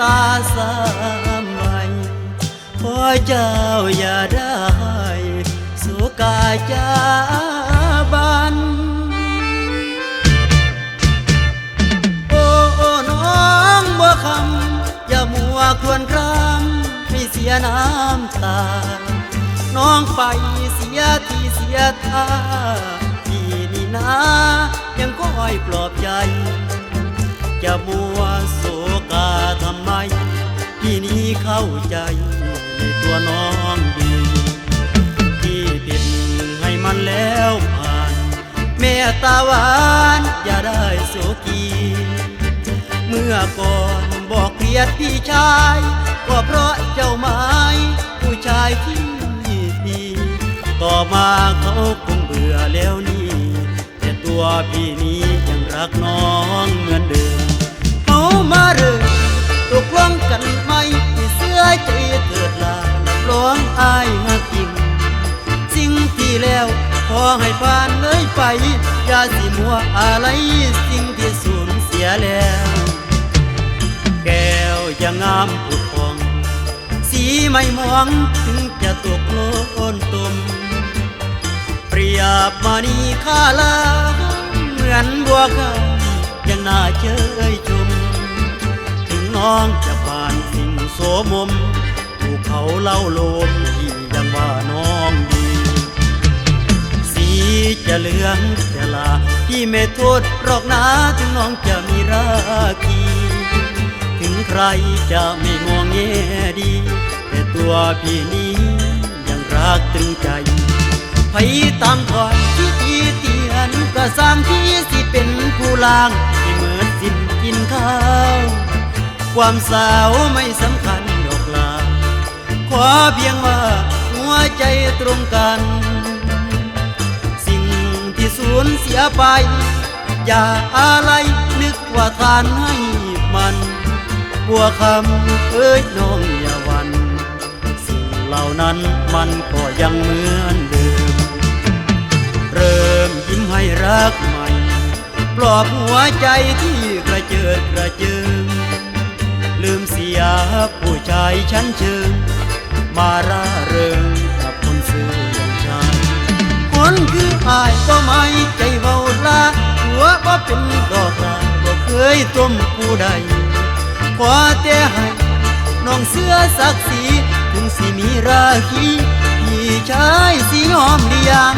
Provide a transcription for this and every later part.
ตาสามใบขอเจ้าอย่าได้สุกาจาบันโอ้น้องบัวคำอย่ามัวครวญครำให้เสียน้ำตาน้องไปเสียทีเสียท่าพี่นี่นะยังคอยปลอบใจจะมัวโศกาทำไมพี่นี้เข้าใจในตัวน้องดีพี่ติดให้มันแล้วผ่านเมตตาหวานอย่าได้โศกีเมื่อก่อนบอกเกลียดพี่ชายก็เพราะเจ้าไม้ผู้ชายที่ดีต่อมาเขาคงเบื่อแล้วนี่แต่ตัวพี่นี้ยังรักน้องเหมือนเดิมเขามาเริ่มตกลงกันไหมที่เสื้อใจเถิดลารับรองอายหักจริงสิ่งที่แล้วขอให้ผ่านเลยไปอย่าสิมัวอะไรสิ่งที่สูญเสียแล้วแก้วยังงามผุดพองสีไม่มองถึงจะตกโลนตุ่มเปรียบมานีข้าลาเหมือนบัวคำยังน่าเชยชมถึงน้องจะผ่านสิ่งโสมมถูกเขาเล่าโลมที่ยังว่าน้องดีสีจะเหลืองจะลาพี่ไม่โทษหรอกนะถึงน้องจะมีราคีถึงใครจะไม่มองแง่ดีแต่ตัวพี่นี้ยังรักตรึงใจไผตามก่อนที่ตีเตียนก็สร้างที่สิเป็นผู้ลางที่เหมือนสิ้นกินข้าวความสาวไม่สำคัญดอกลาขอเพียงว่าหัวใจตรงกันสิ่งที่สูญเสียไปอย่าอะไรนึกว่าทานให้มันบัวคำเอ้ยน้องอย่าหวั่นสิ่งเหล่านั้นมันก็ยังเหมือนเดิมเริ่มยิ้มให้รักใหม่ปลอบหัวใจที่กระเจิดกระเจิงลืมเสียผู้ชายชั้นเชิงมาร่าเริงกับคนซื่ออย่างฉันคนคืออายก็ไม่ใจเบาลาหัวบ่เป็นดอกลาบ่เคยต้มผู้ใดขอแต่ให้น้องเสื้อศักดิ์ศรีถึงสิมีราคีพี่ชายสิยอมหรือยัง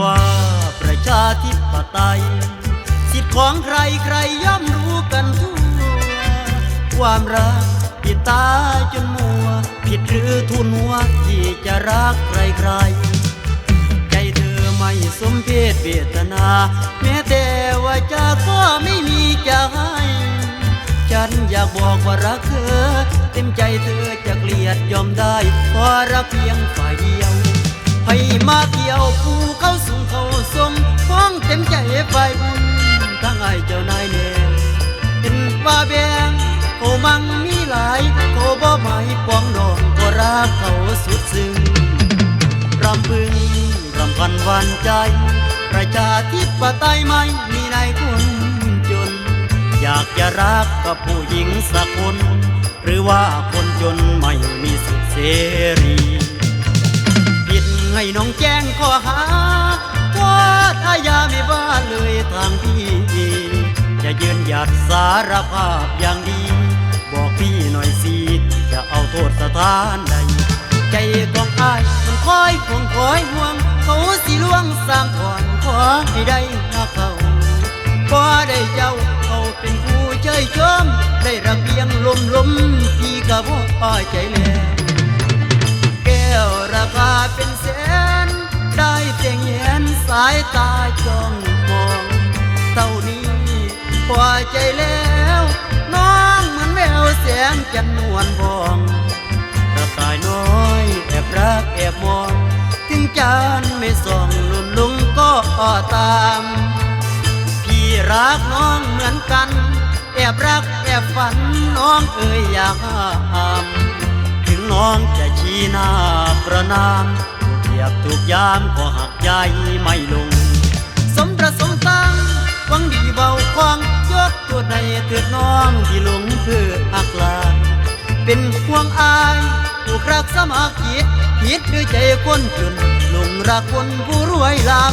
ว่าประชาธิปไตยสิทธิของใครใครย่อมรู้กันทั่วความรักที่ตาจนมัวผิดหรือทุนหัวที่จะรักใครใครใจเธอไม่สมเพศเวทนาแม้แต่ว่าจะก็ไม่มีจะให้ฉันอยากบอกว่ารักเธอเต็มใจเธอจะเกลียดยอมได้เพราะรักเพียงฝ่ายเดียวให้มาเกี่ยวผู้เข้าสูงเข้าทรงฟ้องเต็มใจฝ่ายบุญทั้งไอ้เจ้านายแนวเป็นป้าแบงเขามั่งมีหลายเขาบ่หมายปองดองก็รักเขาสุดซึ้งรำพึงรำพันหวานใจประชาธิปไตยไม่มีนายคนจนอยากจะรักกับผู้หญิงสักคนหรือว่าคนจนไม่มีสิทธิเสรีให้น้องแจ้งข้อหาว่าถ้ายาไม่บ้าเลยทางพี่จะยืนหยัดสารภาพอย่างดีบอกพี่หน่อยสิจะเอาโทษสถานใดใจของอ้ายมันคอยห่วงคอยห่วงเขาสิล่วงสร้างก่อนขอให้ได้หน้าเขาพอได้เจ้าเขาเป็นผู้เฉ ยชมได้ระเบียงลมพี่ก็บ่พอใจแล้วแก้วราคาเป็นแสนได้แต่เห็นสายตาจ้องมองเท่านี้พอใจแล้วน้องเหมือนแววแสงจันทร์นวลพองกระต่ายน้อยแอบรักแอบมองถึงจันทร์ไม่ส่องลุ่นลุงก็ตามพี่รักน้องเหมือนกันแอบรักแอบฝันน้องเอ่ยอยากห้ามถึงน้องจะชี้หน้าประนามเทียบทุกยามก็หักใจไม่ลงสมประสงค์ตั้งหวังดีเบาควางยกตัวในเถิดน้องที่หลงเพื่อหักลาเป็นห่วงอายผู้รักสมาคิดผิดด้วยใจคนจนหลงรักคนผู้รวยลำ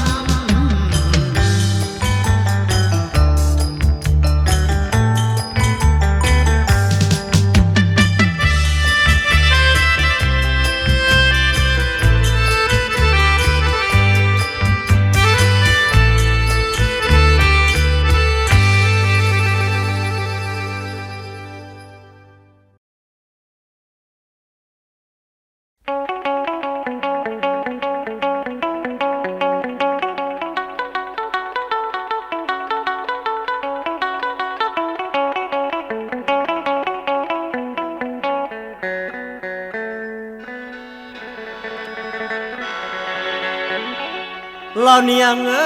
เราเนียงเอ้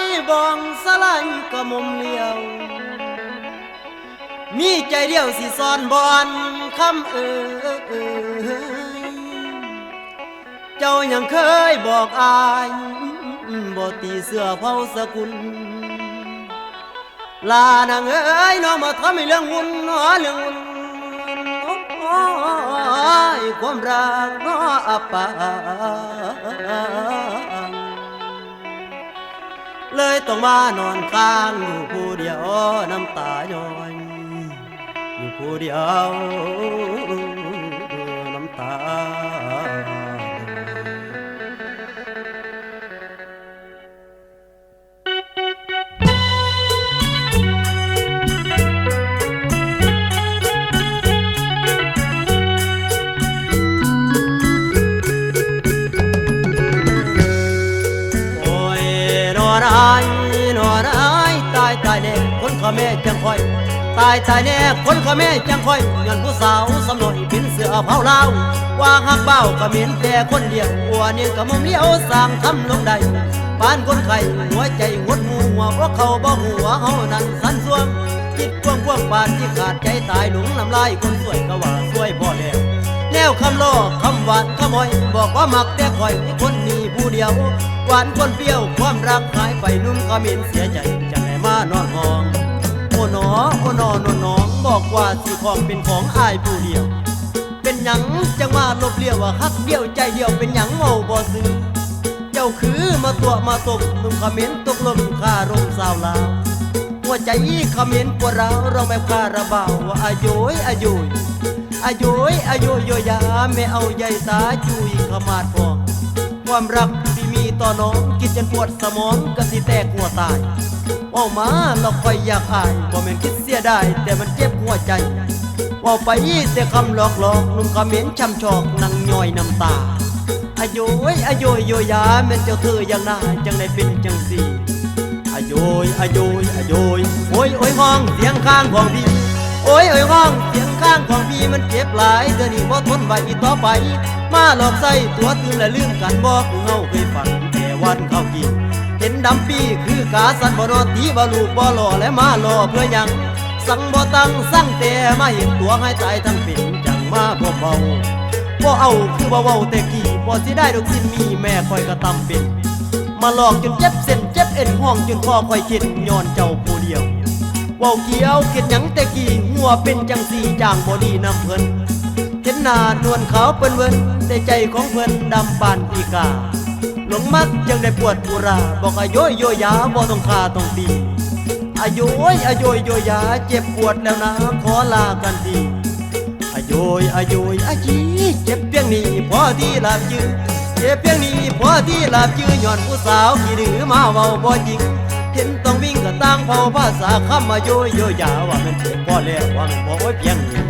ยบองสลายกระมมเลี้ยวมีใจเดียวสิสอนบอนคำเจ้ายังเคยบอกอายบ่ตีเสื้อเผาสกุลลานางเอ้ยน้องมาทำให้เรื่องวุ่นเรื่องวุ่นความรักน้ออับปางเลยต้องมานอนค้างอยู่ผู้เดียวน้ำตาย้อยอยู่ผู้เดียวน้ำตาตายแน่คนขแม่จังคอยตายแน่คนขแม่จังคอยเงินผู้สาวสำน่อยเป็นเสือเผาลาวว่าหักเบ้าก็เหม็นแต่คนเดียวอัวเนี่ยก็มุมเลี้ยวสร้างทำลงใดปานคนไข้หัวใจหดหูหัวเพราะเขาบ่หัวเฮานั่นสันสวงคิดกว้างปานที่ขาดใจตายหลงน้ำลายคนสวยก็ว่าสวยพอแล้วแนวคำล้อคำหวานขโมยบอกว่ามักแต่คอยคนนี้ผู้เดียวหวานคนเปรี้ยวความรักหายไปนุ่มขมิ้นเสียใจจังไหนมานอนห้องโอ้หนอโอ้นอนน้องบอกว่าสิของเป็นของอายผู้เดียวเป็นหยังจังมาลบเลี้ยวว่าฮักเดียวใจเดียวเป็นหยังเมาบ่ซื้อเจ้าคือมาตัวมาตบนุ่มขมิ้นตกลมคารมสาวลาวหัวใจขมิ้นปวดร้าวเราแบบคาราบาวว่าอายุยอายุยอายุยอายุยโยยาไม่เอาใยตาจุยขมาดพองความรักที่มีต่อน้องคิดจนปวดสมองก็สิแตกหัวตายว่ามาเราคอยอยากอายบ่แม่นคิดเสียได้แต่มันเจ็บหัวใจว่าไปแต่คำหลอกนุ่มคำเหม็นช้ำชอกนั่งย่อยน้ำตาอายุยอายุยโยยาแม่นเจ้าเธออย่างน่าจังได้เป็นจังสีอายุยอายุยอายุยโอ้ยโอ้ยห้องเสียงข้างของพี่โอ้ยโอ้ยห้องเสียงข้างของพี่มันเจ็บหลายเดี๋ยวนี้บ่ทนไหวอีกต่อไปมาหลอกใส่ตัวตื่นและลืมกันบอกเงาเคยฝันแต่วันเข้ากินเห็นดำปีคือกาสันบ่นอตีบ่ลูกบ่หล่อและมาหล่อเพื่อยังสั่งบ่ตั้งสั่งแต่มาเห็นตัวให้ตายทั้งเป็นจังมาบ่เบาบ่เอาคือบ่เว้าแต่กี้บ่สิได้ดอกสิ้นมีแม่คอยกระตำเป็นมาหลอกจนเจ็บเส้นเจ็บเอ็นห้องจนคอคอยคิดย้อนเจ้าผู้เดียวว่าเกี่ยวเกิดหยังแต่กี้หัวเป็นจังสีจางบ่ดีนำเพิ่นเห็นหน้านวลขาวเปิ้นเวินแต่ใจของเพิ่นดำปานอีกาหลงมักยังได้ปวดอุราบอกอายุยโยยาบ่ต้องฆ่าต้องตีอายุยอายุยโยยาเจ็บปวดแล้วนะขอลากันทีอายุยอายุยอาจีเจ็บเพียงนี้พอที่ลาบยืนเจ็บเพียงนี้พอที่ลาบยืนย้อนผู้สาวขี้ดื้อมาเว้าบ่จริง เห็นต้องวิ่งก็ต่างเผาภาษาคำมาโยโยยาว่ามันเจ็บพอแล้วว่ามันพอเพียงนี้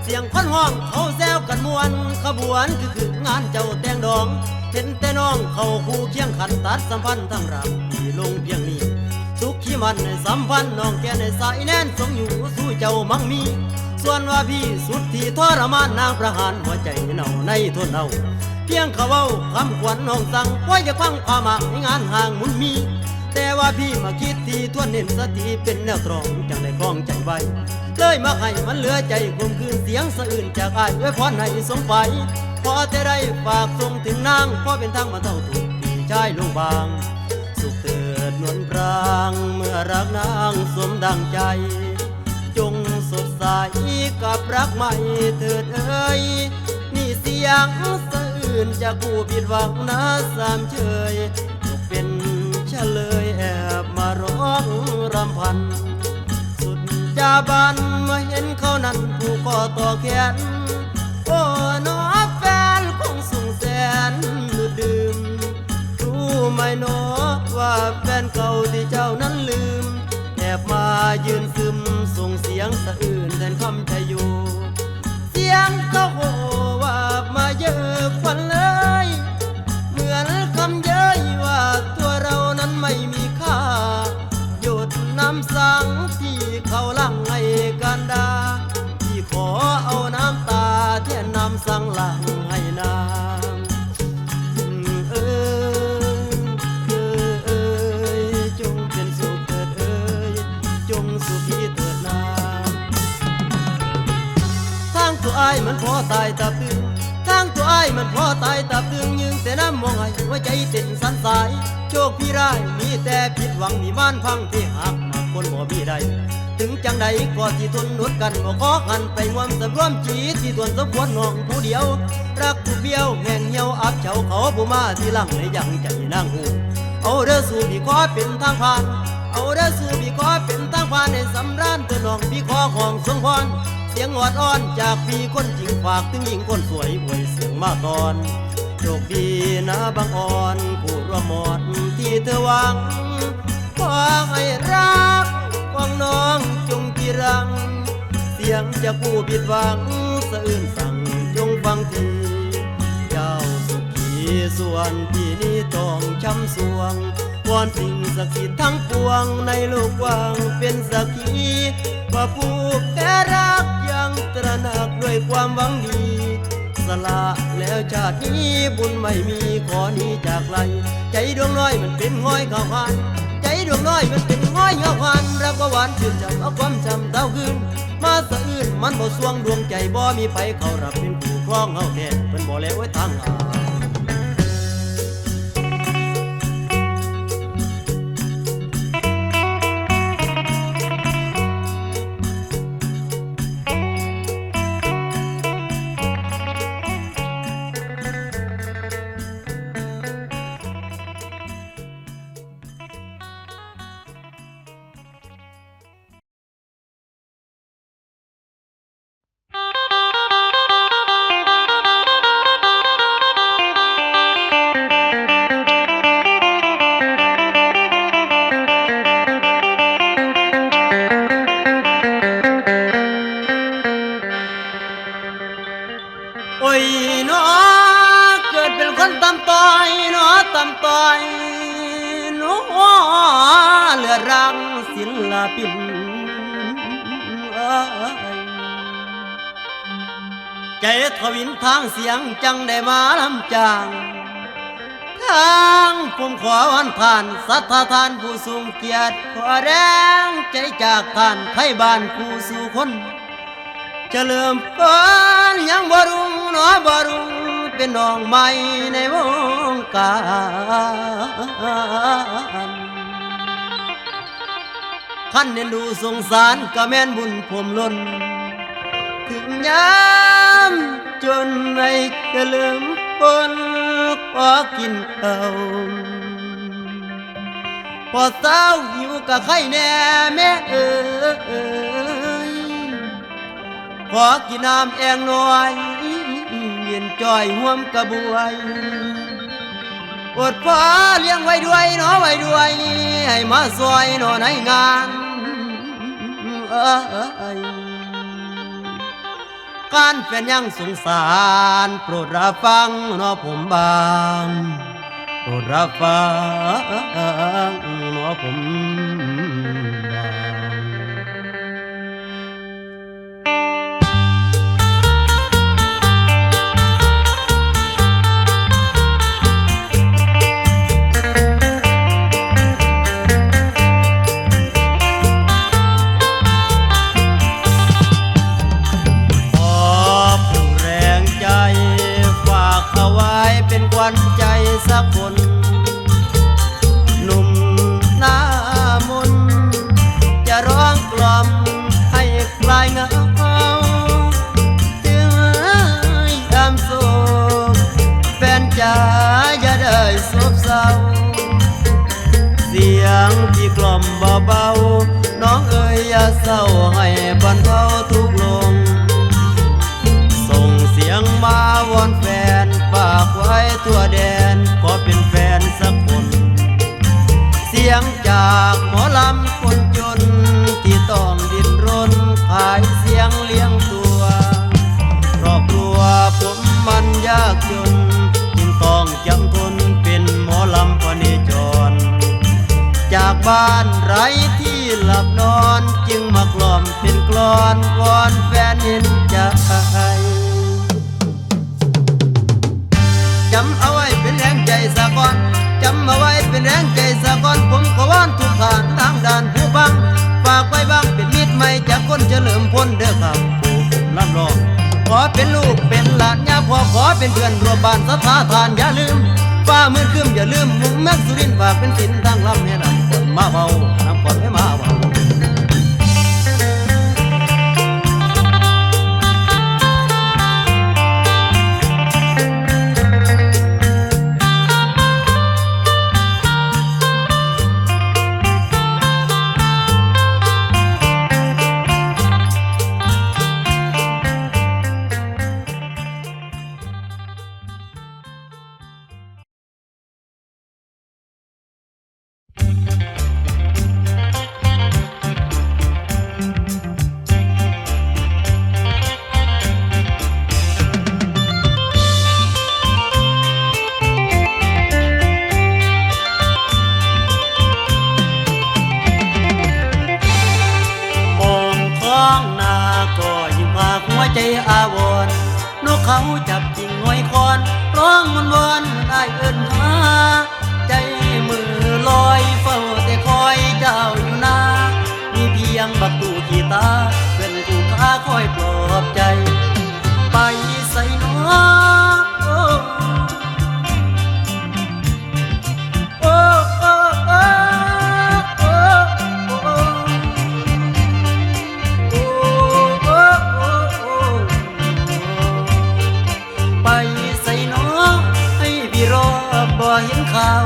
เสียงคนห้องเขาแซวกันมวนขบวนคืองานเจ้าแต่งดองเห็นแต่น้องเขาคู่เคียงขันตัดสัมพันธ์ทั้งรักที่ลงเพียงนี้สุขขี้มันในสัมพันธ์น้องแกในสายแน่นสงอยู่สู้เจ้ามั่งมีส่วนว่าพี่สุดที่ทรมานนางประหารหัวใจเน่าในทนเอาเพียงเขาเว้าคำขวัญน้องสั่งว่าอย่าฟังความหมากในงานห่างมุนมีแต่ว่าพี่มาคิดที่ทวนเน้นสติเป็นแนวตรองจังได้คล้องใจไว้เลยมาให้มันเหลือใจคมคืนเสียงสะอื่นจากอ้ายไว้พรให้สมไปพอแต่ได้ฝากส่งถึงนางพอเป็นทางมาเท่าถูกพี่ชายลงบางสุขเถิดนวลปรางเมื่อรักนางสมดังใจจงสดใสกับรักใหม่เถิดเอ้ยนี่เสียงสะอื่นจากผู้ผิดหวังนะสามเชยตกเป็นเฉลยแอบมาร้องรำพันจาบันเมื่อเห็นเขานั้นผูกคอต่อแขนโอ้น้อแฟนคงส่งแสนดื่มรู้ไหมน้อว่าแฟนเก่าที่เจ้านั้นลืมแอบมายืนซึมส่งเสียงสะอื่นแทนคำชัยอยู่เสียงเขาโหว่ามาเยอะควันเลยเหมือนคำเย้ยว่าตัวเรานั้นไม่มีค่าหยดน้ำสังที่เขาลังให้กันดาที่ขอเอาน้ำตาแทนน้ำสังหลังให้นางจงเป็นสุขเถิดเอ้ยจงสุขีเถิดนางทางตัวอ้ายมันพอตายตาตึงทางตัวอ้ายมันพอตายตาตึงยืงแต่น้ำมองให้หัวใจเต้นสั่นสายโชคพี่ร้ายมีแต่ผิดหวังมีม่านพังที่หักคนบ่มีใดถึงจังใดก็ที่ทนนวดกันบ่ขอกันไปร่วมสำรวมจีที่ทวนสมควรน้องผู้เดียวรักผู้เบี้ยวแห่งเหี่ยวอับเฉาเขาผู้มาที่หลังในยังใจนางหูเอาเด้อสู่พี่ขอเป็นทางผ่านเอาเด้อสู่พี่ขอเป็นทางผ่านในสำราญตัวน้องพี่ขอของทรงพรเสียงออดอ้อนจากพี่คนจริงฝากถึงหญิงคนสวยอวยเสียงมาก่อนโชคดีนะบางอ่อนผู้ร่วมหมดที่เธอหวังขอให้รักฟังน้องจงกีรังเสียงจากผู้ผิดหวังสะอื้นสั่งจงฟังทีเจ้าสุขีส่วนที่นี้ต้องช้ำสวงวอนสิ่งศักดิ์สิทธิ์ทั้งปวงในโลกกว้างเป็นสักขีว่าผู้แพ้รักยังตระหนักด้วยความหวังดีสละแล้วชาตินี้บุญไม่มีขอนี้จากไรใจดวงน้อยมันเป็นง้อยข้าวหานใจดวงน้อยมันเป็นง้อยข้าวหานรักว่าหวานชื่นจำเอาความจำเต้าคืนมาสะอื้นมันบ่สวงดวงใจบ่มีไผเขารับเป็นผู้ครองเฮาแท้เพิ่นบ่แล้วไว้ทางหาโอ้ยเนาะเกิดเป็นคนตำต้อยเนาะตำต้อยเนาะเลือดรังศิลปิน ใจทวินทางเสียงจังได้มาลำจางทางผมขอวันผ่านสัทธาทานผู้สูงเกียรติขอแรงใจจากท่านไทยบ้านผู้สู่คนจะเริ่มต้นยังบ่รุ่งหนอบ่รุ่งเป็นน้องใหม่ในวงการขันเน้นดูสงสารก็แม่นบุญผมล้นถึงยามจนไม่กระเลิมปนพอกินเอาพอเศร้าหิวกับไข่แน่แม่ขอกินน้ำแองหน่อยเย็นจ่อยห่วมกระบวยอดฟ้าเลี้ยงไว้ด้วยหนอไว้ด้วยให้มาซอยหนอในงานการแฟนยังสงสารโปรดรับฟังหนอผมบางโปรดรับฟังหนอผมบางขวัญใจสักคนหนุ่มหน้ามนจะร้องกล่อมให้คลายเหงาถึงยามโศกแฟนจ๋าอย่าได้โศกเศร้าเสียงที่กล่อมเบาๆน้องเอ๋ยอย่าเศร้าให้บรรเทาทุกลงส่งเสียงมาวอนแฟนฝากไว้ทั่วแดนขอเป็นแฟนสักคนเสียงจากหมอลำคนจนที่ต้องดิ้นรนขายเสียงเลี้ยงตัวครอบครัวผมมันยากจนจึงต้องจำทนเป็นหมอลำพเนจรจากบ้านไร้ที่หลับนอนจึงมากล่อมเป็นกลอนวอนแฟนเห็นใจจำเอาไว้เป็นแรงใจสะก่อนจำเอาไว้เป็นแรงใจสะก่อนผมขอวอนทุกทางทางด้านผู้ฟังฝากไว้บ้างเป็นมิตรใหม่จากคนเฉลิมพลเด้อครับผู้ผมลำลองขอเป็นลูกเป็นหลานย่าพ่อขอเป็นเพื่อนร่วมบ้านสัทธาทานอย่าลืมฟ้ามืดครึ้มอย่าลืมมุงแม็กสุรินทร์ฝากเป็นสินทางลำให้นำก่อนมาเบาน้ำก่อนไม่มาเบาใจอาวรนกเขาจับจิงงอยคอนร้องมันวอนได้เอิ้นหาใจมือลอยเฝ้าแต่คอยเจ้าอยู่นามีเพียงบักตู่ขี้ตาเพื่อนกูค้าคอยปลอบใจไปใส่น้อเห็นข่าว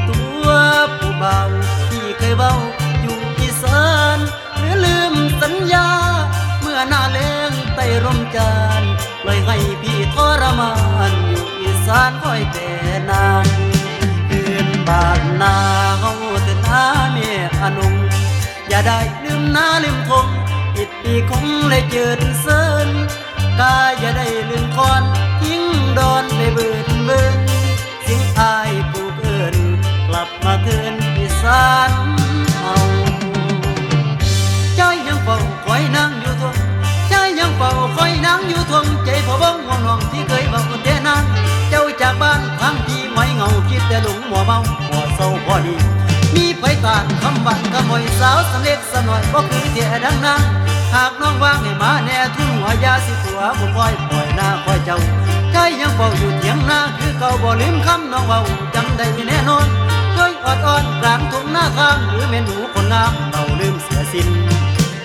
ตัวผู้เบาที่เคยเบาอยู่อีสานหรือลืมสัญญาเมื่อหน้าแล้งไต่ร่มจานปล่อยให้พี่ทรมานอยู่อีสานคอยแต่นานคืนบ้านนาเฮาแต่นาเมียอนุงอย่าได้ลืมนาลืมทงปิดปีคงเลยเจิดเซินกาอย่าได้ลืมคอนทิ้งดอนไปเบิดเบินเสียงอายผู้เอิ้นกลับมาเทินอีสานเฮาใจยังเฝ้าคอยนั่งอยู่ทงใจยังเฝ้าคอยนั่งอยู่ทงใจพอ ขโมยสาวสำเร็จสำน่อยบ่คือเที่ยดังนางหากน้องว่างให้มาแน่ทุ่งหัวยาสิตัวบ่ปล่อยหน้าคอยเจ้าใจยังเฝ้าอยู่เถียงนาคือเก่าบ่ลืมคำน้องเว้าจำได้แน่นอนเคยอดอ้อนกลางทุ่งหน้าทางหรือแม่หนูคนงามเราลืมเสียสิ้น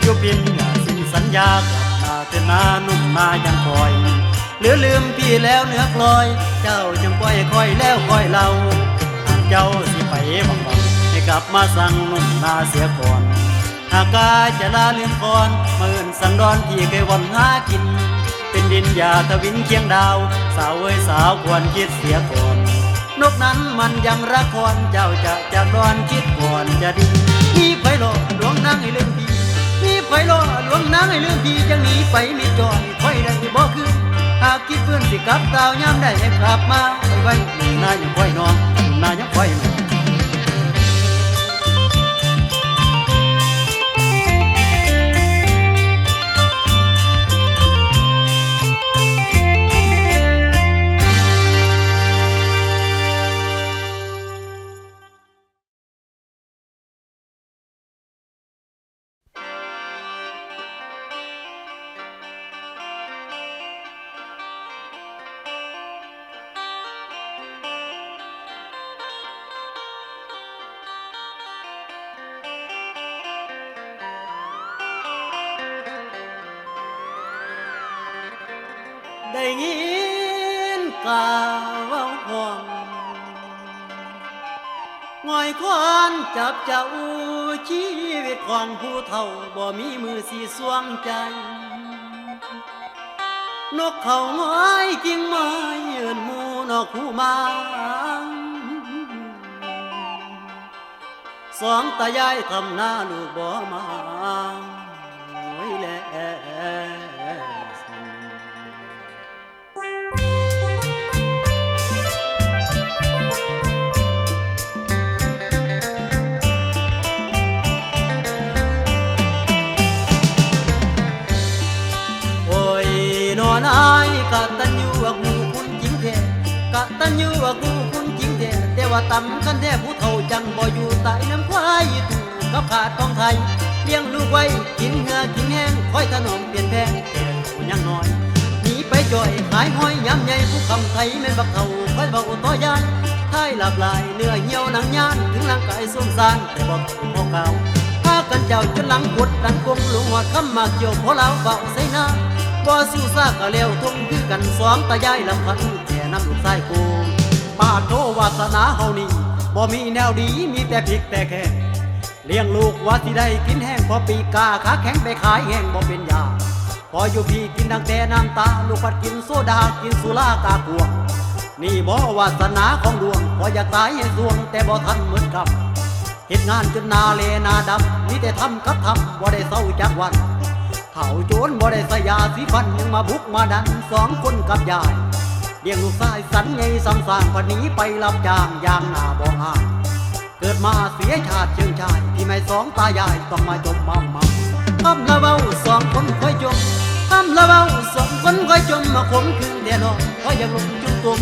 อยู่เพียงอย่าสิ้นสัญญากลับมาเถิดนานุ่มมายังคอยหรือลืมพี่แล้วเนื้อคลอยเจ้าจังปล่อยคอยแล้วคอยเราเจ้าสิไปบังบังให้กลับมาสั่งนุ่มนาเสียก่อนหากกาจะลาลืมก่อนมื่นสังดอนที่เคยวันหากินเป็นดินยาทวินเคียงดาวสาวเอ้ยสาวควรคิดเสียก่อนนกนั้นมันยังรักคอนเจ้าจะจากดอนคิดก่อนจะดีมีไผหลอกหลวงนางให้ลืมพี่มีไผหลอกหลวงนางให้ลืมพี่จังหนีไปมีจอยไผได้บ่คือหากคิดเพื่อนสิกลับดาวยามได้ให้กลับมาไว้หนุ่มนายังค่อยน้องหนุ่มนายังค่อยน้องได้ยินกล่าวห้องง่อยควันจับเจ้าชีวิตของผู้เฒ่าบ่มีมือสีสวงใจนกเขาง่อยกิ่งไม้เอิ้นหมู่นกคู่มาสองตายายทำหน้าลูกบ่มาโอ้ยแลนายกะตัญญูว่ากูคุณจริงแท้กะตัญญูว่ากูคุณจริงแท้แต่ว่าตำกันแท้ผู้เฒ่าจังบ่อยู่ใต้น้ำควายตู่กับขาดของไทยเลี้ยงลูกไว้กินเหงื่อกินแห้งคอยถนอมเปลี่ยนแพงแต่ผู้ยังน้อยหนีไปจ่อยขายห้อยย้ำใหญ่ผู้คำไทยแม่นบักเฒ่าคอยเบาต่อยายท้ายหลับลายเนื้อเหี่ยวหนังยานถึงร่างกายสมสารแต่บ่ถึงพอเก่าพากันเจ้าจนหลังกดดันกงหลวงหัวคำมาเกี่ยวพอเราเบาใส่หน้าบ่สู้ซากกะเลวทุ่งคือกันสองตายายลำพันแค่น้ำลูกชายกูปาโตวาสนาเฮานี่บ่มีแนวดีมีแต่พริกแต่แค่เลี้ยงลูกว่าสิได้กินแห้งพอปีกาขาแข็งไปขายแห้งบ่เป็นยาพออยู่พี่กินดังแต่น้ำตาลูกปัดกินโซดากินสุรากากวงนี่บ่วาสนาของดวงพออยากตายให้สวงแต่บ่ทันเหมือนกับเฮ็ดงานจนนาเลนาดำมีแต่ทำกับทำบ่ได้เศร้าจักวันเฒ่าโจรบ่ได้ใส่ยาสีฟันยังมาบุกมาดันสองคนกับยายเลี้ยงลูกชายสันไงซ้ำสร้างพันนี้ไปรับจ้างยางหน้าบ่ห่างเกิดมาเสียชาติเชิงชายที่ไม่สองตายายต้องมาจมมั่มคำละเบ้าสองคนค่อยจมคำละเบ้าสองคนค่อยจมมาขมคืนเดียนอนเพราะยังลงจุ่มตุ่ม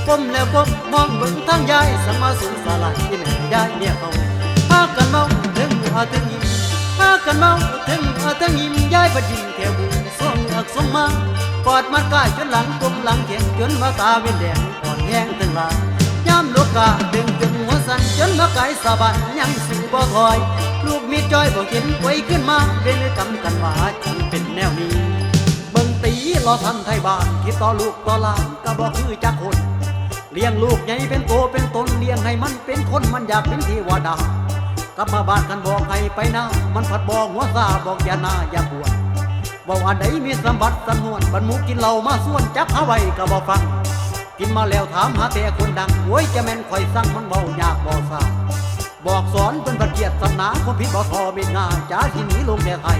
ก้มแล้วก้มมองเบิ่งทางยายสังมาสูงสลายที่แม่ยายเนี่ยเขาพากันเมาถึงหัวถึงยิ้มพากันเมาถึงหัวถึงยิ้มยายประดิษฐ์แถวบุญส่งอักส่งมากอดมัดกายจนหลังกลมหลังเขียนจนมาตาเวียนแดงอ่อนแห้งตึงลายย้ำลูกกาดึงจนหัวสั่นจนมาไก่สะบัดยังสู่บ่ถอยลูกมีจ้อยบ่เห็นไว้ขึ้นมาเป็นกำกันว่าจังเป็นแนวนี้เบิ่งตีรอทันไทยบ้านคิดต่อลูกต่อหลานก็บ่คือจักคนเลี้ยงลูกใหญ่เป็นโตเป็นตนเลี้ยงให้มันเป็นคนมันอยากเป็นเทวดากลับมาบ้านกันบอกให้ไปหน้ามันผัดบอกหัวซาบอกอย่าหน้าอย่าปวดบอกอันใดมีสมบัติสนวนบรรมุกินเหล้ามาส่วนจับหาไว้ก็บ่ฟังกินมาแล้วถามหาแต่คนดังโว้ยจะแม่นคอยสั่งมันเบายากบ่ซาบอกสอนเป็นบัดเกียรติศาสนาความผิดบ่ทอเม็ดงาจ้าที่หนีลงแดนไทย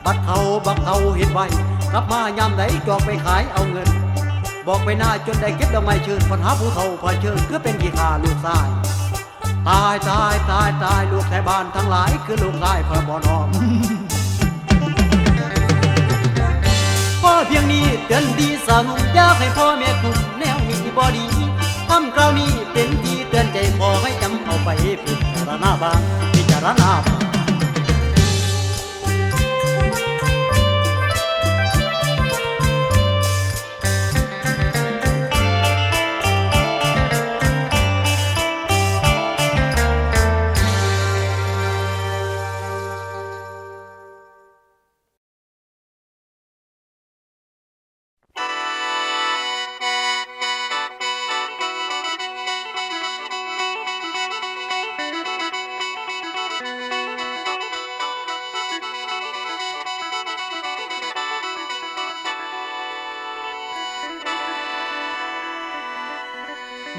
บัดเขาบักเขาเห็นไว้กลับมายามใดจอกไปขายเอาเงินบอกไปหน้าจนได้เก็บดอกไม้เชิญปัญหาผู้เฒ่าพาเชิญคือเป็นกีฬาลูกชายตายตายตายตายลูกแถวบ้านทั้งหลายคือลูกชายพระบ่นอมพ่อเพียงนี้เตือนดีสานุ่มอยากให้พ่อแม่คุณแนวนี้บ่ดีคำกล่าวนี้เป็นที่เตือนใจพ่อให้จำเอาไปพิจารณาบ้างพิจารณาบ้าง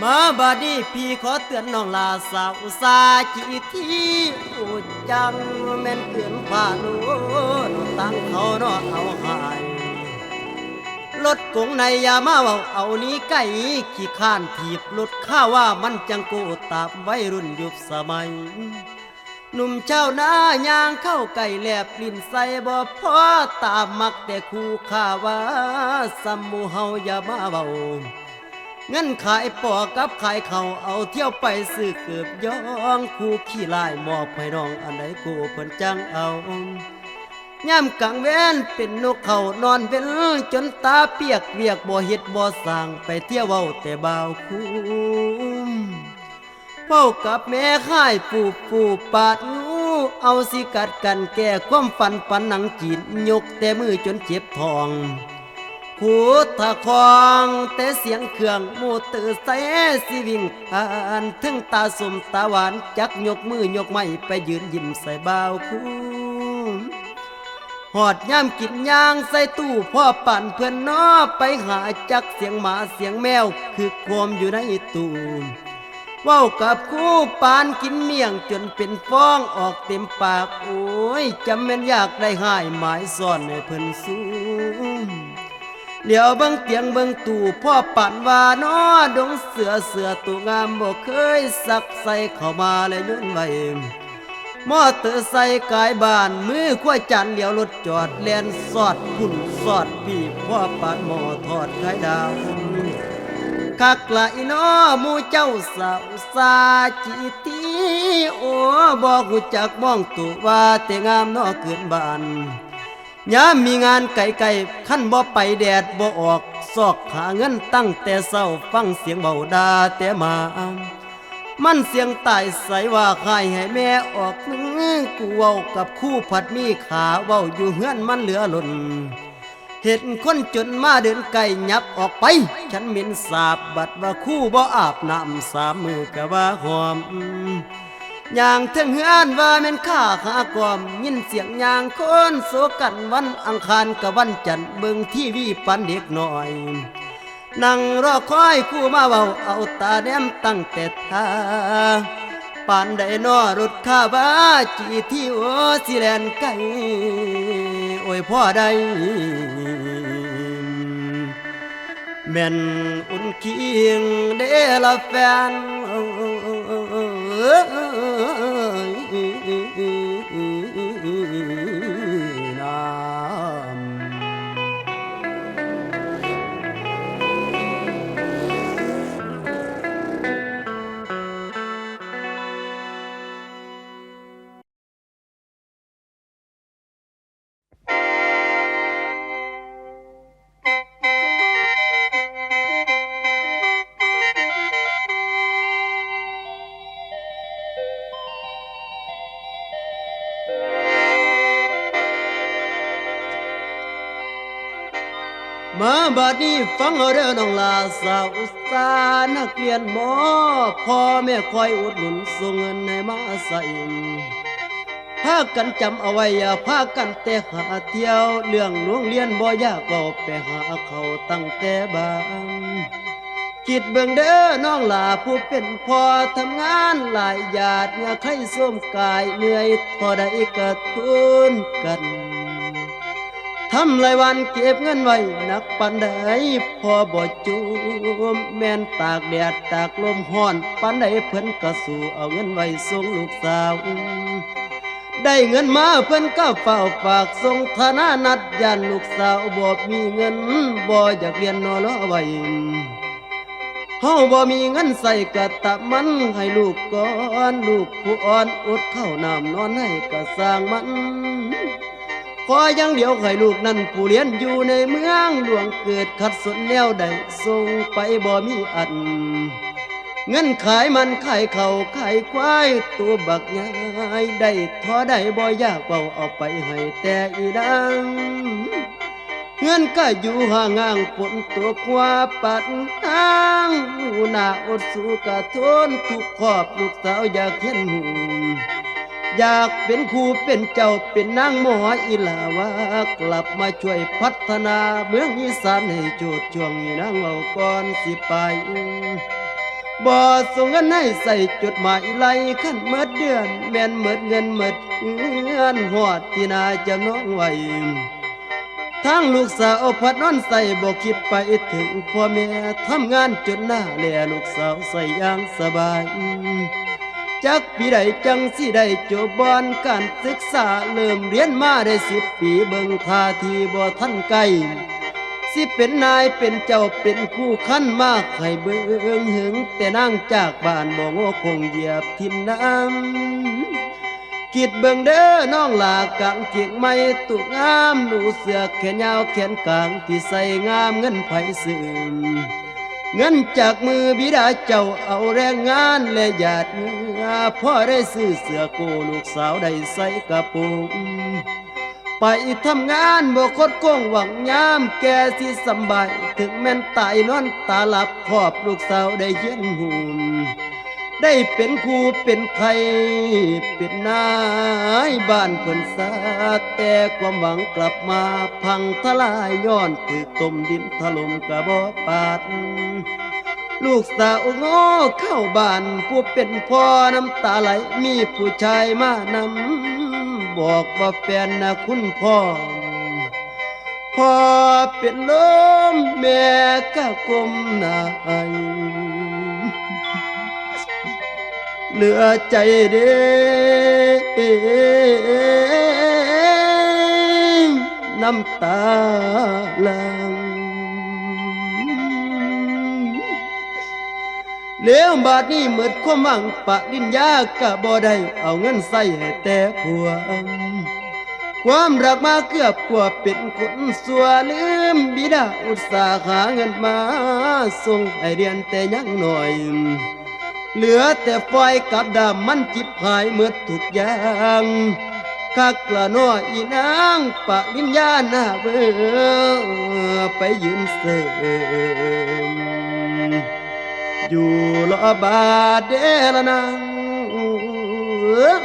มาบาดนี้พี่ขอเตือนน้องลาสาวอุตสาจีที่อุดจังแม่นเกินผ่านูตั้งเขาเนาะเอาหายรถกงในยามาเอานี้ไก่ขี้ข้านถีบรถข้าว่ามันจังโกตาบไว้รุ่นยุบสมัยหนุ่มเจ้าหน้ายางเข้าไก่แลบลิ้นใส่บ่พอตามมักแต่คู่ข้าว่าสมมูเฮาอย่ามาเบาเงินขายปอกับขายเขาเอาเที่ยวไปซื้อเกือบย้องคู่ขี้ลายมอบให้น้องอันใดกูเพิ่นจังเอาย่ำกลางเว้นเป็นนกเขานอนเว้นจนตาเปียกเวียกบ่เฮ็ดบ่สร้างไปเที่ยวเว้าแต่บ่าวคุ้มเฝ้ากับแม่ค่ายปูปาดงูเอาสิกัดกันแก้ความฝันปันหนังจีนยกแต่มือจนเจ็บท้องผูตะคองแต่เสียงเครื่องมูตือใสสิวิ่งผ่านถึงตาสมตาหวานจักยกมือยกไม้ไปยืนยิ้มใส่บ่าวคุ้มหอดย่ำกินยางใส่ตู้พ่อปั่นเพื่อนน้อไปหาจักเสียงหมาเสียงแมวคือความอยู่ในตู้เว้ากับคู่ปานกินเมี่ยงจนเป็นฟองออกเต็มปากโอ้ยจำแม่นอยากได้หายหมายซ่อนให้เพิ่นสูงเดี๋ยวเบิ่งเตียงเบิ่งตู้พ่อปั่นว่าน้อดงเสือตู้งามบ่เคยสักใส่เข้ามาเลยยุ่นไว้มอเตอร์ไซค์กายบ้านมือขั้วจันเลี้ยวรถจอดแลนสอดพุ่นสอดปีพ่อปานหมอทอดไข่ดาวคักละอีน้อมูเจ้าสาวสาจีตีโอ้บอกหูจักมองตัวว่าแต่งามน้อเกินบานยามมีงานไก่ขั้นบ่ไปแดดบ่ออกซอกหาเงินตั้งแต่เศร้าฟังเสียงเบาดาแต่มามันเสียงตายใสว่าใครให้แม่ออกกูเว้ากับคู่ผัดมีขาเว้าอยู่เฮือนมันเหลือหล่นเห็นคนจนมาเดินไก่ยับออกไปฉันเหม็นสาบบัดว่าคู่บ่อาบน้ำ3 มือกะว่าหอมอย่างเทิงเฮือนว่าแม่นข้าหากอมยินเสียงยางคนโศกันวันอังคารกับวันจันทร์เบิ่งทีวีปันเด็กน้อยนั่งรอคอยคู่มาเว้าเอาตาแนมตั้งแต่ท่าปานใดนอรถข้าบ้าจีที่โอสิแลนไก่โอ้ยพ่อใดแม่นอุ่นเคียงเดละแฟนมาบัดนี้ฟังเอาเด้อน้องลาสาวอุตสานักเรียนหมอพ่อแม่คอยอุดหนุนส่งเงินให้มาใส่พากันจำเอาไว้อย่าพากันแต่หาเที่ยวเรื่องโรงเรียนบ่ยากก็ไปหาเขาตั้งแต่บ้านคิดเบิ่งเด้อน้องลาผู้เป็นพ่อทำงานหลายหยาดเหงื่อใครส้มกายเหนื่อยพอได้กระทุนกันทำรายวันเก็บเงินไว้หนักปันใดพอบ่จุมแม่นตากแดดตากลมห้อนปันใดเพิ่นก็สู้เอาเงินไว้ส่งลูกสาวได้เงินมาเพิ่นก็เฝ้าฝากส่งธนานัดยันลูกสาวบ่มีเงินบ่อยากเรียนนอรอไว้เฮาบ่มีเงินใส่กะตะมันให้ลูกก่อนลูกผู้อ่อนอดข้าวน้ำนอนให้ก็สร้างมันขออย่างเดียวให้ลูกนั้นผู้เรียนอยู่ในเมืองหลวงเกิดขัดสนแล้วได้ส่งไปบ่มีอันเงินขายมันขายเขาขายควายตัวบักใหญ่ได้ทอได้บ่ยากเป่าเอาไปให้แต่อีดังเงินก็อยู่ห่างห่างฝนตกว่าปัดทางหน้าอดสู้กะทนทุกขอบลูกสาวอยากเห็นหูอยากเป็นครูเป็นเจ้าเป็นนางหมออีหลาว่ากลับมาช่วยพัฒนาเมืองอีสานให้โจดช่วงนี้นางเอาก่อนสิไป บ่ส่งเงินให้ใส่จดหมายไล่ขั้นเมื่อเดือนแม่นเมื่อเงินเมื่อเงินหอดที่นาจำน้องไว้ทั้งลูกสาวพัดนอนใส่บ่คิดไปถึงพ่อแม่ทำงานจนหน้าแลลูกสาวใส่อย่างสบายจักปีใดจังสิได้จบบอนการศึกษาเริ่มเรียนมาได้10 ปีเบิ่งท่าทีบ่ทันไกลสิเป็นนายเป็นเจ้าเป็นคู่ขั้นมากให้เบิ่งหึงแต่นั่งจากบ้านบ่โง่คงเหยียบทิ่มน้ำคิดเบิ่งเด้อน้องหลากางเกียงไม่ตุกงามดูเสื้อแขนยาวแขนกลางที่ใส่งามเงินไผซื้อเงินจากมือบิดาเจ้าเอาแรงงานและหยาดเหงื่อพ่อได้ซื้อเสื้อโกลูกสาวได้ใส่กระโปรงไปทำงานบ่คดโกงหวังยามแก่สิสำบายถึงแม่นตายนอนตาหลับครอบลูกสาวได้เย็นหุ่นได้เป็นครูเป็นใครเป็นนายบ้านเพิ่นสาแต่ความหวังกลับมาพังทลายย้อนถือต้มดินถล่มกระบอกปาดลูกสาวโง่เข้าบ้านผู้เป็นพ่อน้ำตาไหลมีผู้ชายมานำบอกว่าแฟนนะคุณพ่อพ่อเป็นลมแม่ก็ก้มหน้าเหลือใจเด้น้ำตาลังเลี้ยวบาดนี้เหมือนความหวังปะดินยากะบ่ได้เอาเงินใส่ให้แต่ผัวความรักมาเกือบกว่าเป็นคนสัวลืมบิดาอุตสาหาเงินมาส่งให้เรียนแต่ยังหน่อยเหลือแต่ไฟกับดำมันจิบหายเมื่อทุกอย่างคักละน้อยอีนางปะลินญาหน้าเบื่อไปยืนเสริมอยู่รอบาดเดละนางโอ้ย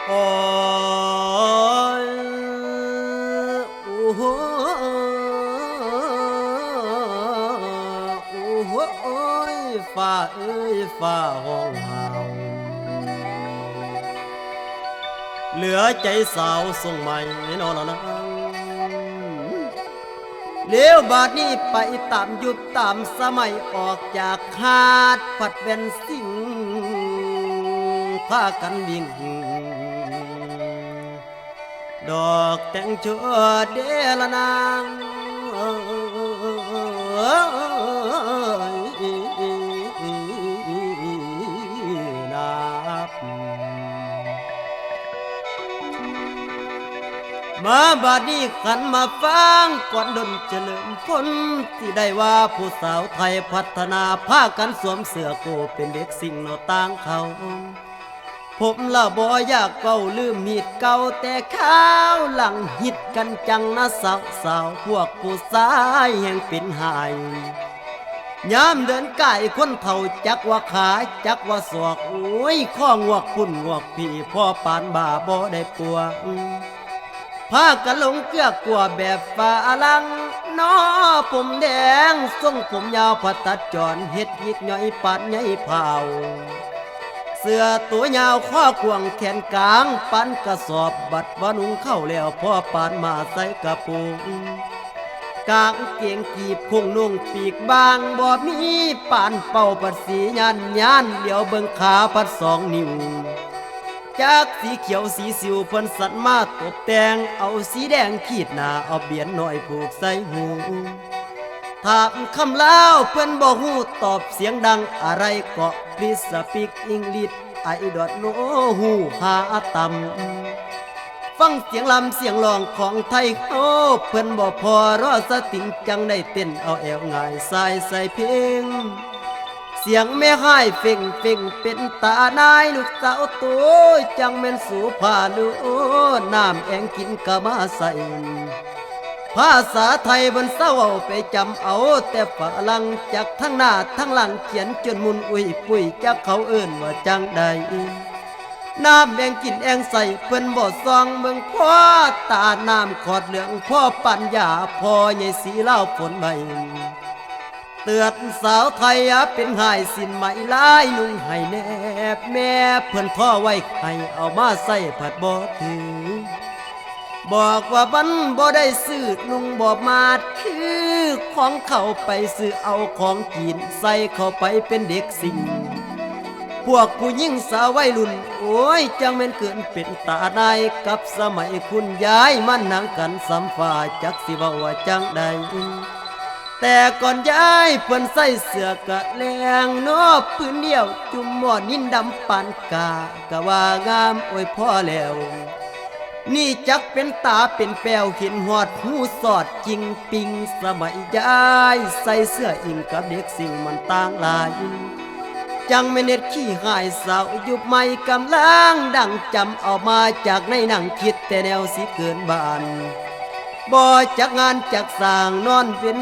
โอ้ยโอ้โหโอ้โหโอ้ยฟ้าเอ้ยฟ้าห้องเฮาเหลือใจสาวส่งใหม่นอนละนังเลี้ยวบาดนี้ไปตามยุคตามสมัยออกจากคาดผัดเป็นสิ่งพากันวิ่งดอกแต่งชั่วเดละนางนับมาบาดนี้ขันมาฟังก่อนดนเฉลิมพลที่ได้ว่าผู้สาวไทยพัฒนาพากันสวมเสื้อโกเป็นเด็กสิ่งโนต่างเขาผมละบ่อยากเก่าลืมหิดเก่าแต่ข้าวหลังหิดกันจังนะสาวพวกผู้ชายแห่งเป็นหายยามเดินไก่คนเฒ่าจักว่าขาจักว่าศอกโอ้ยข้องวกคุณวกพี่พ่อปานบ่าบ่ได้ปวงพากันหลงเกือกกลัวแบบฟ้าลังน้อผมแดงทรงผมยาวพัดตัดจอนเฮ็ดยิกย่อยปาดใหญ่เผาเสื้อตัวยาวข้อกวงแขนกลางปันกระสอบบัดว่านุ่งเข้าแล้วพ่อปานมาใส่กระโปรงกางเกียงกีบคงนุ่งปีกบางบ่มีปานเป่าปัดสียันเดี๋ยวเบิ่งขาพัด2 นิ้วจากสีเขียวสีสิวเพิ่นสันมาตกแต่งเอาสีแดงขีดหน้าเอาเบียนหน่อยผูกใส่หูถามคำเล่าเพิ่นบอกหูตอบเสียงดังอะไรเกาะ Please speak English I don't know หูหาต่ำฟังเสียงลำเสียงร้องของไทยเขาเพิ่นบอกพอรอสติงจังได้เต้นเอาแอวง่ายใส่เพลง เสียงแม่ให้เฟ่งเฟ่งเป็นตานายลูกสาวตัวจังแม่นสู่ผ้าลูน้ำแองกินกะมาใส่ภาษาไทยบนเศร้าเอาไปจำเอาแต่ฝรั่งจากทั้งหน้าทั้งหลังเขียนจนมุนอุ้ยปุ้ยจากเขาเอิ้นว่าจังใดน้ำแองกินแองใส่เพิ่นบ่ซองเบิ่งพ่อตาน้ำขอดเหลืองพ่อปัญญาพ่อใหญ่สีเล่าฝนใหม่เตือนสาวไทยเป็นหายสินไหมลายนุ่งให้แนบแม่เพิ่นพ่อไว้ให้เอามาใส่ผัดบ่ถือบอกว่าบันบ่ได้ซื้อนุ่งบ่มาดคือของเขาไปซื้อเอาของกินใส่เข้าไปเป็นเด็กสิ่งพวกผู้หญิงสาววัยรุ่นโอ้ยจังแม่นเกินเป็นตาในกับสมัยคุณยายมันนั่งกันสัมภาจักสิเว้าว่าจังใดแต่ก่อนย้ายเพิ่นใส่เสื้อกะแลงนอบพื้นเดียวจุ่มหมอนินดำปานกากะว่างามโอ้ยพ่อแล้วนี่จักเป็นตาเป็นแป้วเห็นหอดหูสอดจริงปิงสมัยย้ายใส่เสื้ออิงกับเด็กสิ่งมันต่างหลายจังไม่เน็ดขี้หายสาวยุบไม่กำลังดังจำเอามาจากในหนังคิดแต่แนวสิเกินบานบ่จากงานจากสร้างนอนเป็น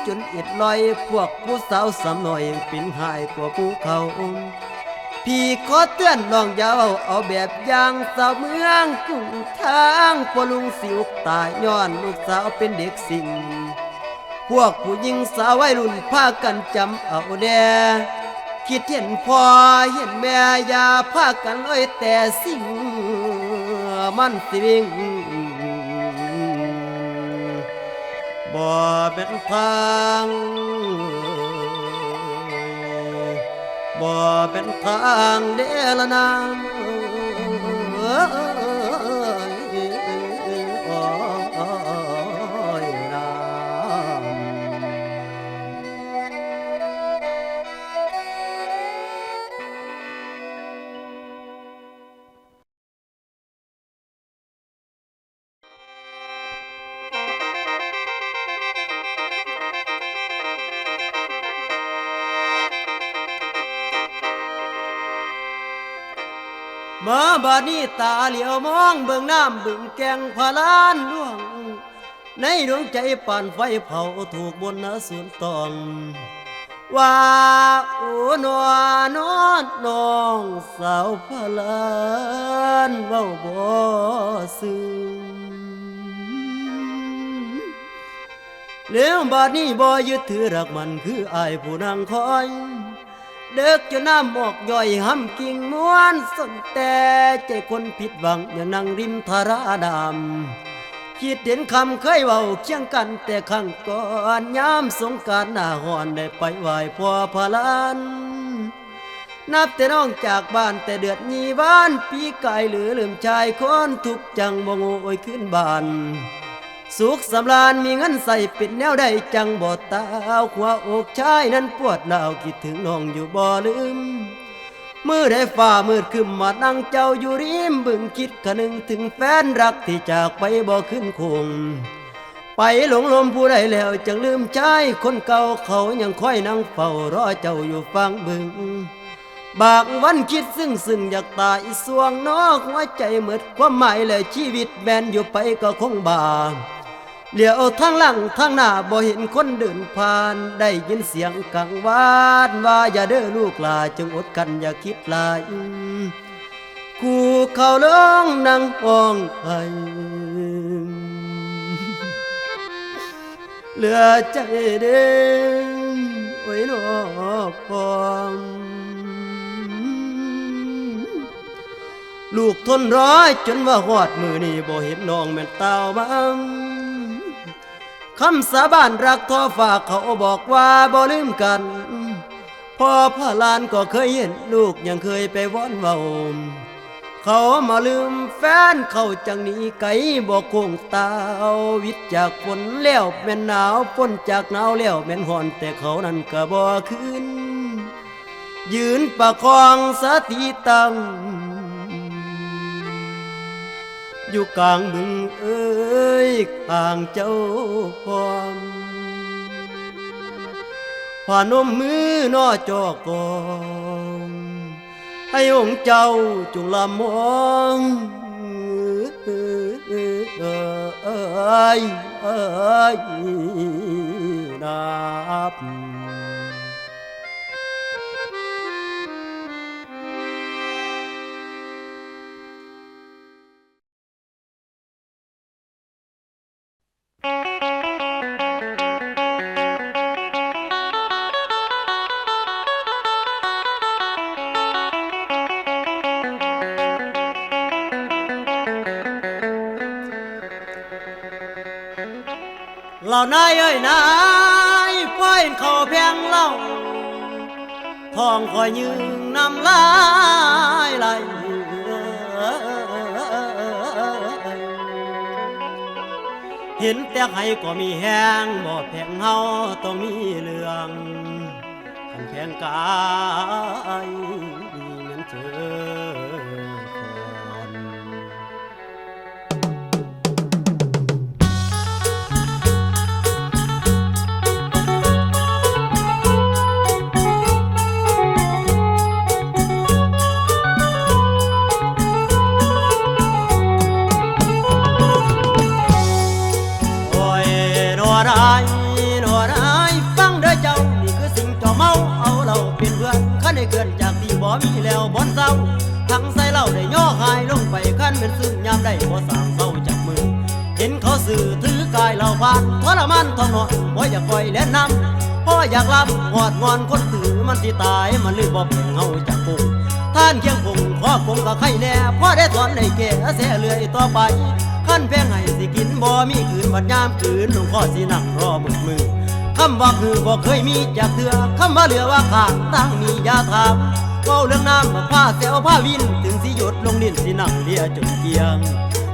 จนอิดลอยพวกผู้สาวสำน้อยเป็นหายกว่าผู้เขาพี่ขอเตือนน้องอย่าเอาแบบอย่างสาวเมืองกุ้งทางพอลุงสิวตายย้อนลูกสาวเป็นเด็กสิ่งพวกผู้หญิงสาววัยรุ่นพากันจำเอาแน่คิดเห็นพ่อเห็นแม่อย่าพากันเลยแต่สิ่งมันสิวิ่งบ่เป็นทางบ่เป็นทางเดละนางมาบาดนี้ตาเหลียวมองเบิ่งน้ำบึงแกงพาลานล่วงในดวงใจป่านไฟเผาถูกบนสวนตองว่าโอ้นอนอนน้องสาวพาลานเว้าบ่ซึ้งแล้วบาดนี้บ่ยึดถือรักมันคืออายผู้นางคอยเด็กจนน้ำหมอกย่อยห้ำกิ่งม้วนสนแต่ใจคนผิดหวังอย่างนั่งริมทาราดำคิดเห็นคำเคยเว้าเคียงกันแต่ครั้งก่อนยามสงกรานต์หน้าฮ้อนได้ไปไหว้พ่อพาลานนับแต่น้องจากบ้านแต่เดือดยีบ้านปีกายหรือลืมชายคนทุกจังบ่โง่โอยขึ้นบ้านสุขสำราญมีเงินใส่ปิดแนวได้จังบ่ตาหัวอกชายนั้นปวดหนาวคิดถึงน้องอยู่บ่ลืมมือได้ฝ่ามืดขึ้นมานั่งเจ้าอยู่ริมบึงคิดคะนึงถึงแฟนรักที่จากไปบ่ขึ้นคงไปหลงลมผู้ใดแล้วจังลืมชายคนเก่าเขายังคอยนั่งเฝ้ารอเจ้าอยู่ฟังบึงบางวันคิดซึ่งอยากตายสวงนอกหัวใจหมดความหมายและชีวิตแบนอยู่ไปก็คงบาเหลียวทางหลังทางหน้าบ่เห็นคนเดินผ่านได้ยินเสียงกังวานว่าอย่าเด้อลูกหลาจงอดกันอย่าคิดลายกูเข้าลงนั่งห้องไห้เหลือใจเด้งโอ้ยน้อพองลูกทนร้อยจนว่าหอดมือนี่บ่เห็นน้องแม่นเต้าบ้างคำสาบานรักทอฝากเขาบอกว่าบ่ลืมกันพ่อพาลานก็เคยเห็นลูกยังเคยไปวอนเว้าเขามาลืมแฟนเขาจังนี้ไกลบอกคงตาวิทจากฝนแล้วแม่นหนาวฝนจากหนาวแล้วแม่นหอนแต่เขานั้นก็บ่ขึ้นยืนประคองสติตั้งอยู่กลางบึงเอ้ยข้างเจ้าพร พานมมือนอจอกกองให้องค์เจ้าจงละมองนับเหล่านายเอ้ยนายป้อยเขาแพงเล่าทองคอยยืงน้ำลายไหลเห็นแต่ใครก็มีแหงบ่แพงเฮาต้องมีเรื่องขันแพงกายนั้นเจอเกินจากที่บ่มีแล้วบ่เศร้าทั้งใส่เหล้าได้ย่อหายลงไปขั้นเป็นซึ่งยามได้บ่สางเศร้าจากมือเห็นเขาสื่อถือกายเหล่าพานทรมานท้องนอนบ่อยากคอยแล่นนำบ่อยากลำหอดงอนคนถือมันสิตายมันลืมบ่เพียงเฮาจากคงท่านเคียงคงขอคงกับใครแน่พอได้ถอนได้แก่เสียเลื่อยต่อไปขั้นแพงให้สิกินบ่มีคืนบัดยามคืนหลวงพ่อสินั่งรอมือคำว่าคือบ่เคยมีจากเถื่อคำว่าเหลือว่าขาดตั้งมียาถามเฝ้าเรื่องน้ำผ้าเซลผ้าวินถึงสิหยดลงดินสินั่งเลียจนเกียง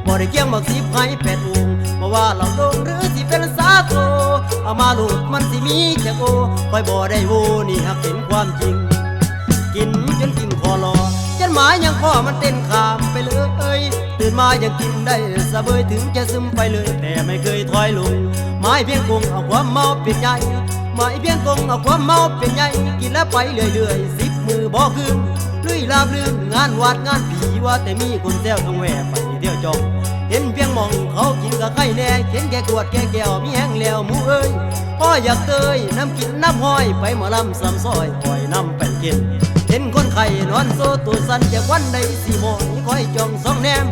บ่ได้เกี่ยงบัก10ให้8องค์มาว่าเราลงหรือสิเป็นสาโทเอามาลูกมันสิมีแค่โอคอยบ่ได้โวนี่หักเป็นความจริงกินจนกินคอรอจนหมายยังข้อมันเต้นขามไปเลยตื่นมายังกินได้สะเบยถึงจะซึมไปเลยแต่ไม่เคยถอยลงไม้เพียงคงเอาความเมาเป็นใหญ่ไม้เพียงคงเอาความเมาเป็นใหญ่กินแล้วไปเรื่อยๆ10มือบ่คืนลุยลาบลื่นงานวัดงานผีว่าแต่มีคนแซวทั้งแหวไปเที่ยวจองเห็นเพียงมองเขากินกับไข่แน่เห็นแก่ขวดแก่แก้วมีแห้งแล้วหมูเอ้ยพ่ออยากเตยน้ำกินน้ำห้อยไปหมอลำซ้ำซอยคอยน้ำเป็นกินเห็นคนไข่นอนโซตัวสันจากวันใดสิหมอยคอยจ้องสองแนม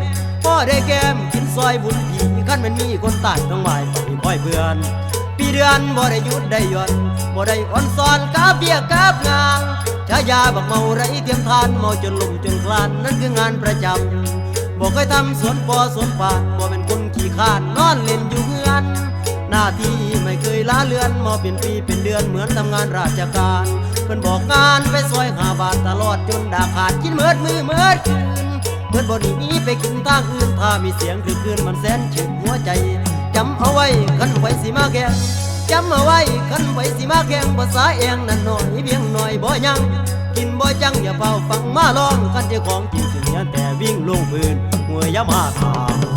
พ่อได้แก้มกินซอยบุญผีขั้นมันมีคนตายต้องหมายไปค่อยเบื่อปีเดือนบ่ได้หยุดได้หย่อนบ่ได้อ่อนซ้อนกาเบียกาบงางชายาบักเมาไรเทียมทานเมาจนลุ่มจนคลานนั่นคืองานประจำบ่เคยทำสวนปอสวนป่าบ่เป็นคนขี้ข้านนอนเล่นอยู่เฮือนหน้าที่ไม่เคยล้าเลือนมาเป็นปีเป็นเดือนเหมือนทำงานราชการเพิ่นบอกงานไปซอย5 บาทตลอดจนดาขาดกินเมิดมือเมิดคืนเมื่อบ่หนีไปกินทางอื่นถ้ามีเสียงคืนมันแสนชื่นหัวใจจำเอาไว้คันไว้สิมาแข่งจำเอาไว้คันไว้สิมาแข่งภาษาเองนั่นหน่อยเพียงหน่อยบ่ยังกินบ่จังอย่าเฝ้าฟังมาลองคันเจ้าของจริงๆอย่าแต่วิ่งลงพื้นหัวยามาทาง